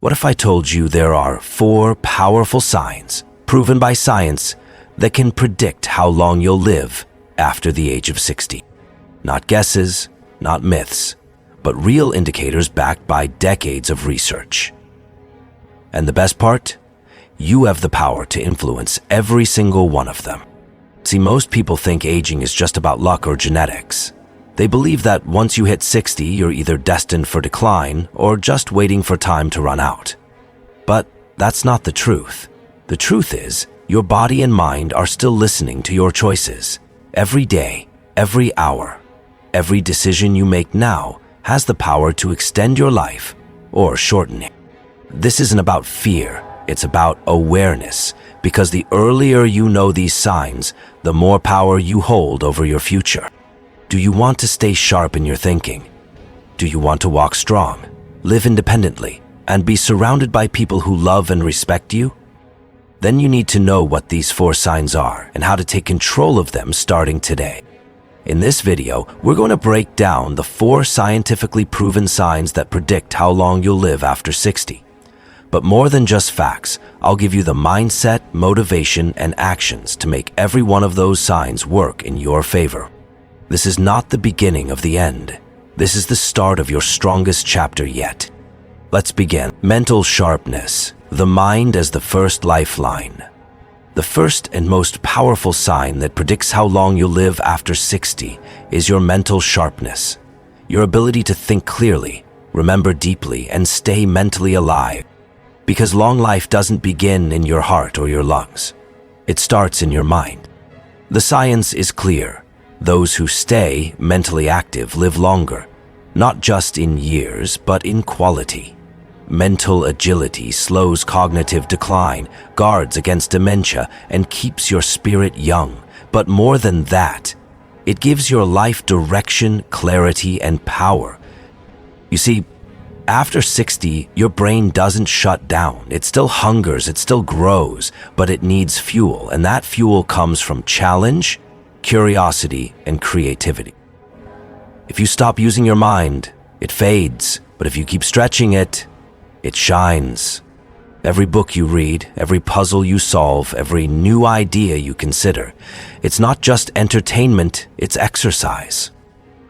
What if I told you there are 4 powerful signs, proven by science, that can predict how long you'll live after the age of 60? Not guesses, not myths, but real indicators backed by decades of research. And the best part? You have the power to influence every single one of them. See, most people think aging is just about luck or genetics. They believe that once you hit 60, you're either destined for decline or just waiting for time to run out. But that's not the truth. The truth is, your body and mind are still listening to your choices. Every day, every hour, every decision you make now has the power to extend your life or shorten it. This isn't about fear, it's about awareness, because the earlier you know these signs, the more power you hold over your future. Do you want to stay sharp in your thinking? Do you want to walk strong, live independently, and be surrounded by people who love and respect you? Then you need to know what these 4 signs are and how to take control of them starting today. In this video, we're going to break down the 4 scientifically proven signs that predict how long you'll live after 60. But more than just facts, I'll give you the mindset, motivation, and actions to make every one of those signs work in your favor. This is not the beginning of the end. This is the start of your strongest chapter yet. Let's begin. Mental sharpness, the mind as the first lifeline. The first and most powerful sign that predicts how long you'll live after 60 is your mental sharpness, your ability to think clearly, remember deeply, and stay mentally alive. Because long life doesn't begin in your heart or your lungs. It starts in your mind. The science is clear. Those who stay mentally active live longer, not just in years, but in quality. Mental agility slows cognitive decline, guards against dementia, and keeps your spirit young. But more than that, it gives your life direction, clarity, and power. You see, after 60, your brain doesn't shut down. It still hungers, it still grows, but it needs fuel, and that fuel comes from challenge, curiosity, and creativity. If you stop using your mind, it fades, but if you keep stretching it, it shines. Every book you read, every puzzle you solve, every new idea you consider, it's not just entertainment, it's exercise.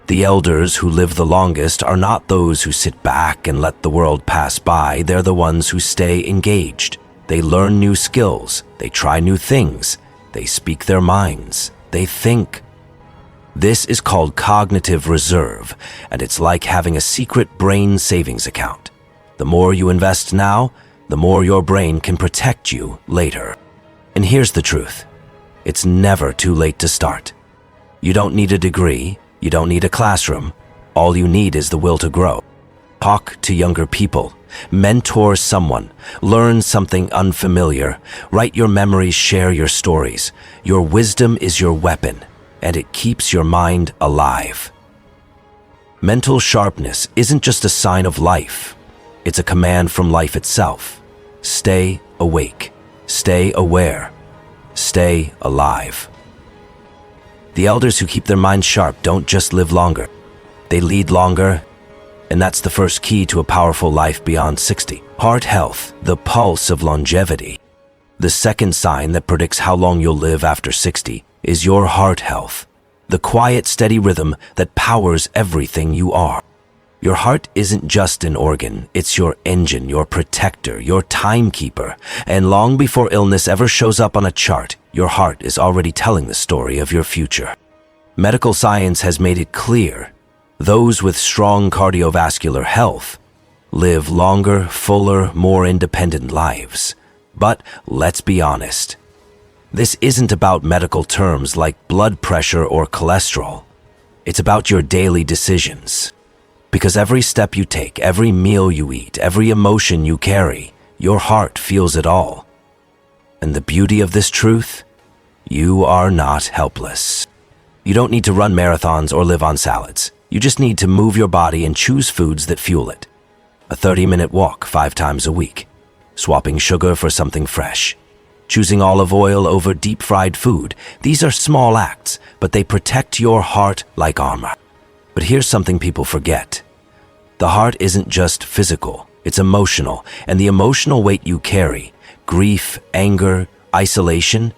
The elders who live the longest are not those who sit back and let the world pass by. They're the ones who stay engaged. They learn new skills, they try new things, they speak their minds, they think. This is called cognitive reserve, and it's like having a secret brain savings account. The more you invest now, the more your brain can protect you later. And here's the truth. It's never too late to start. You don't need a degree, you don't need a classroom. All you need is the will to grow. Talk to younger people, mentor someone, learn something unfamiliar, write your memories, share your stories. Your wisdom is your weapon, and it keeps your mind alive. Mental sharpness isn't just a sign of life. It's a command from life itself. Stay awake, stay aware, stay alive. The elders who keep their minds sharp don't just live longer. They lead longer, and that's the first key to a powerful life beyond 60. Heart health, the pulse of longevity. The second sign that predicts how long you'll live after 60 is your heart health, the quiet, steady rhythm that powers everything you are. Your heart isn't just an organ, it's your engine, your protector, your timekeeper. And long before illness ever shows up on a chart, your heart is already telling the story of your future. Medical science has made it clear. Those with strong cardiovascular health live longer, fuller, more independent lives. But let's be honest. This isn't about medical terms like blood pressure or cholesterol. It's about your daily decisions. Because every step you take, every meal you eat, every emotion you carry, your heart feels it all. And the beauty of this truth? You are not helpless. You don't need to run marathons or live on salads. You just need to move your body and choose foods that fuel it. A 30-minute walk 5 times a week. Swapping sugar for something fresh. Choosing olive oil over deep-fried food. These are small acts, but they protect your heart like armor. But here's something people forget. The heart isn't just physical, It's emotional, and the emotional weight you carry, grief, anger, isolation,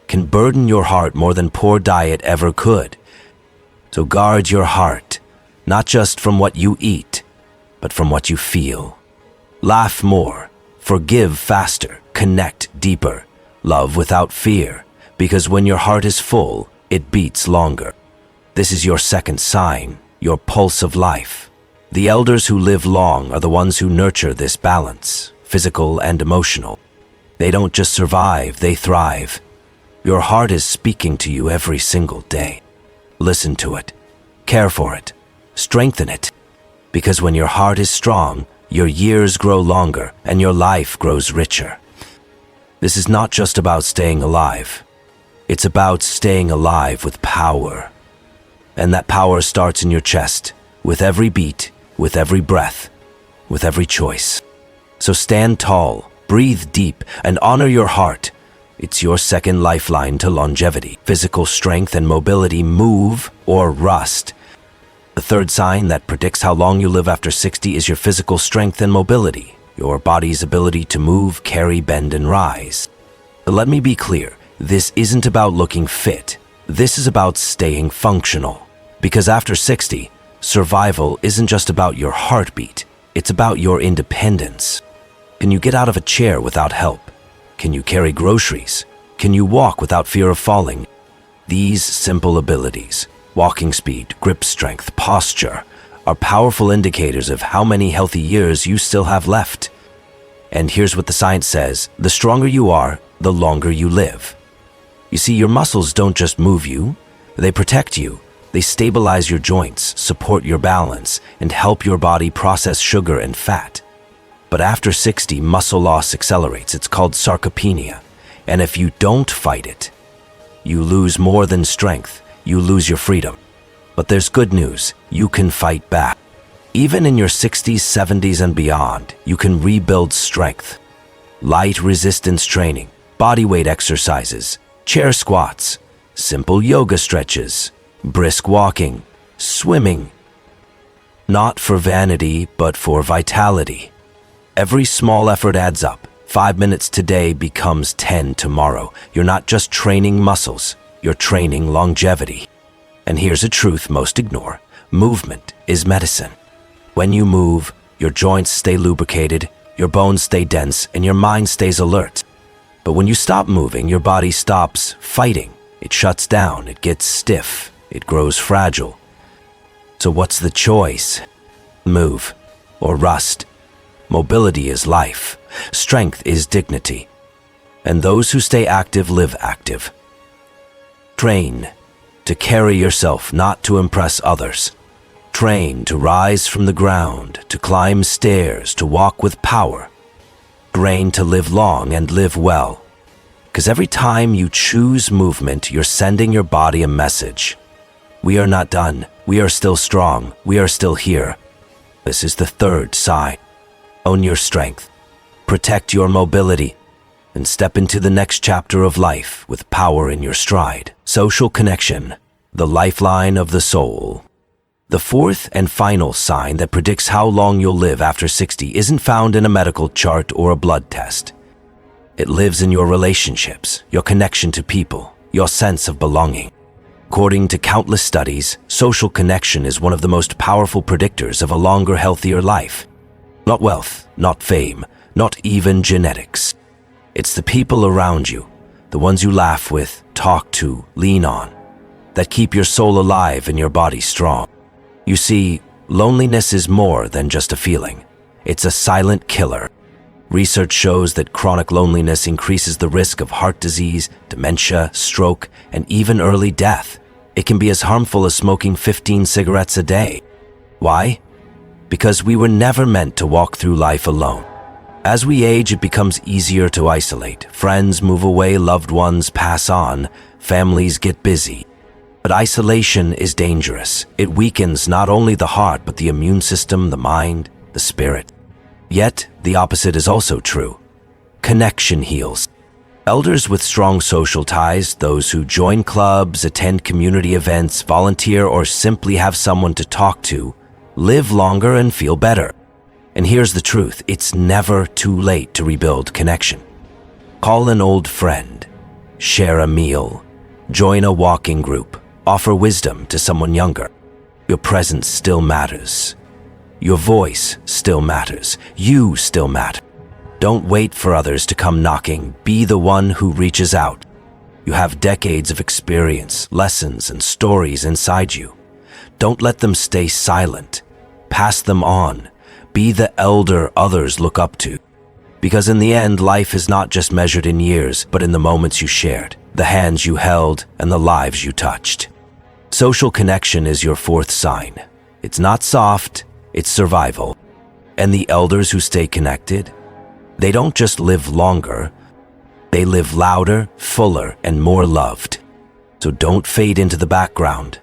can burden your heart more than poor diet ever could. So guard your heart, not just from what you eat, but from what you feel. Laugh more, forgive faster, connect deeper, love without fear, because when your heart is full, it beats longer. This is your second sign, your pulse of life. The elders who live long are the ones who nurture this balance, physical and emotional. They don't just survive, they thrive. Your heart is speaking to you every single day. Listen to it, care for it, strengthen it. Because when your heart is strong, your years grow longer and your life grows richer. This is not just about staying alive. It's about staying alive with power. And that power starts in your chest, with every beat, with every breath, with every choice. So stand tall, breathe deep, and honor your heart. It's your second lifeline to longevity. Physical strength and mobility move or rust. The third sign that predicts how long you live after 60 is your physical strength and mobility, your body's ability to move, carry, bend, and rise. But let me be clear, this isn't about looking fit. This is about staying functional. Because after 60, survival isn't just about your heartbeat, it's about your independence. Can you get out of a chair without help? Can you carry groceries? Can you walk without fear of falling? These simple abilities, walking speed, grip strength, posture, are powerful indicators of how many healthy years you still have left. And here's what the science says: the stronger you are, the longer you live. You see, your muscles don't just move you, they protect you. They stabilize your joints, support your balance, and help your body process sugar and fat. But after 60, muscle loss accelerates. It's called sarcopenia. And if you don't fight it, you lose more than strength. You lose your freedom. But there's good news. You can fight back. Even in your 60s, 70s, and beyond, you can rebuild strength. Light resistance training, bodyweight exercises, chair squats, simple yoga stretches, brisk walking, swimming. Not for vanity, but for vitality. Every small effort adds up. 5 minutes today becomes 10 tomorrow. You're not just training muscles, you're training longevity. And here's a truth most ignore. Movement is medicine. When you move, your joints stay lubricated, your bones stay dense, and your mind stays alert. But when you stop moving, your body stops fighting. It shuts down, it gets stiff, it grows fragile. So what's the choice? Move or rust. Mobility is life. Strength is dignity. And those who stay active live active. Train to carry yourself, not to impress others. Train to rise from the ground, to climb stairs, to walk with power. Train to live long and live well. Because every time you choose movement, you're sending your body a message. We are not done. We are still strong. We are still here. This is the third sign. Own your strength. Protect your mobility. And step into the next chapter of life with power in your stride. Social connection, the lifeline of the soul. The fourth and final sign that predicts how long you'll live after 60 isn't found in a medical chart or a blood test. It lives in your relationships, your connection to people, your sense of belonging. According to countless studies, social connection is one of the most powerful predictors of a longer, healthier life. Not wealth, not fame, not even genetics. It's the people around you, the ones you laugh with, talk to, lean on, that keep your soul alive and your body strong. You see, loneliness is more than just a feeling. It's a silent killer. Research shows that chronic loneliness increases the risk of heart disease, dementia, stroke, and even early death. It can be as harmful as smoking 15 cigarettes a day. Why? Because we were never meant to walk through life alone. As we age, it becomes easier to isolate. Friends move away, loved ones pass on, families get busy. But isolation is dangerous. It weakens not only the heart, but the immune system, the mind, the spirit. Yet, the opposite is also true. Connection heals. Elders with strong social ties, those who join clubs, attend community events, volunteer, or simply have someone to talk to, live longer and feel better. And here's the truth, it's never too late to rebuild connection. Call an old friend, share a meal, join a walking group, offer wisdom to someone younger. Your presence still matters. Your voice still matters. You still matter. Don't wait for others to come knocking. Be the one who reaches out. You have decades of experience, lessons, and stories inside you. Don't let them stay silent. Pass them on. Be the elder others look up to. Because in the end, life is not just measured in years, but in the moments you shared, the hands you held, and the lives you touched. Social connection is your fourth sign. It's not soft, it's survival. And the elders who stay connected, they don't just live longer, they live louder, fuller, and more loved. So don't fade into the background.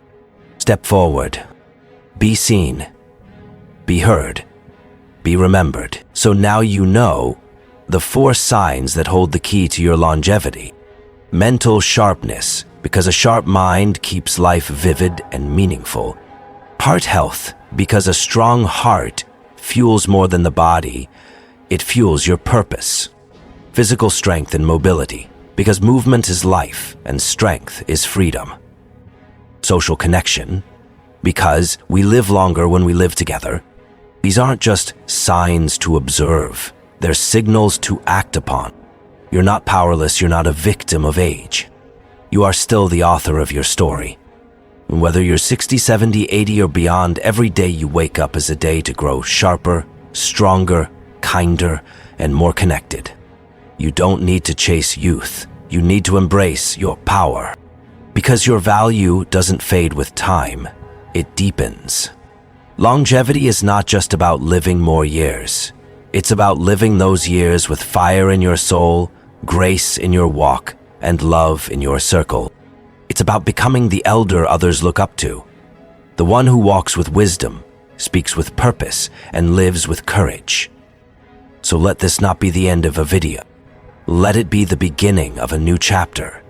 Step forward. Be seen. Be heard. Be remembered. So now you know the 4 signs that hold the key to your longevity. Mental sharpness, because a sharp mind keeps life vivid and meaningful. Heart health, because a strong heart fuels more than the body. It fuels your purpose. Physical strength and mobility, because movement is life and strength is freedom. Social connection, because we live longer when we live together. These aren't just signs to observe, they're signals to act upon. You're not powerless, you're not a victim of age. You are still the author of your story. And whether you're 60, 70, 80, or beyond, every day you wake up is a day to grow sharper, stronger, kinder, and more connected. You don't need to chase youth. You need to embrace your power. Because your value doesn't fade with time, it deepens. Longevity is not just about living more years. It's about living those years with fire in your soul, grace in your walk, and love in your circle. It's about becoming the elder others look up to. The one who walks with wisdom, speaks with purpose, and lives with courage. So let this not be the end of a video. Let it be the beginning of a new chapter.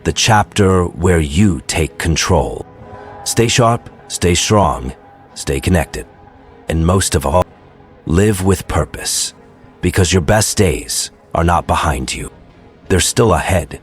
The chapter where you take control. Stay sharp, stay strong, stay connected. And most of all, live with purpose. Because your best days are not behind you. They're still ahead.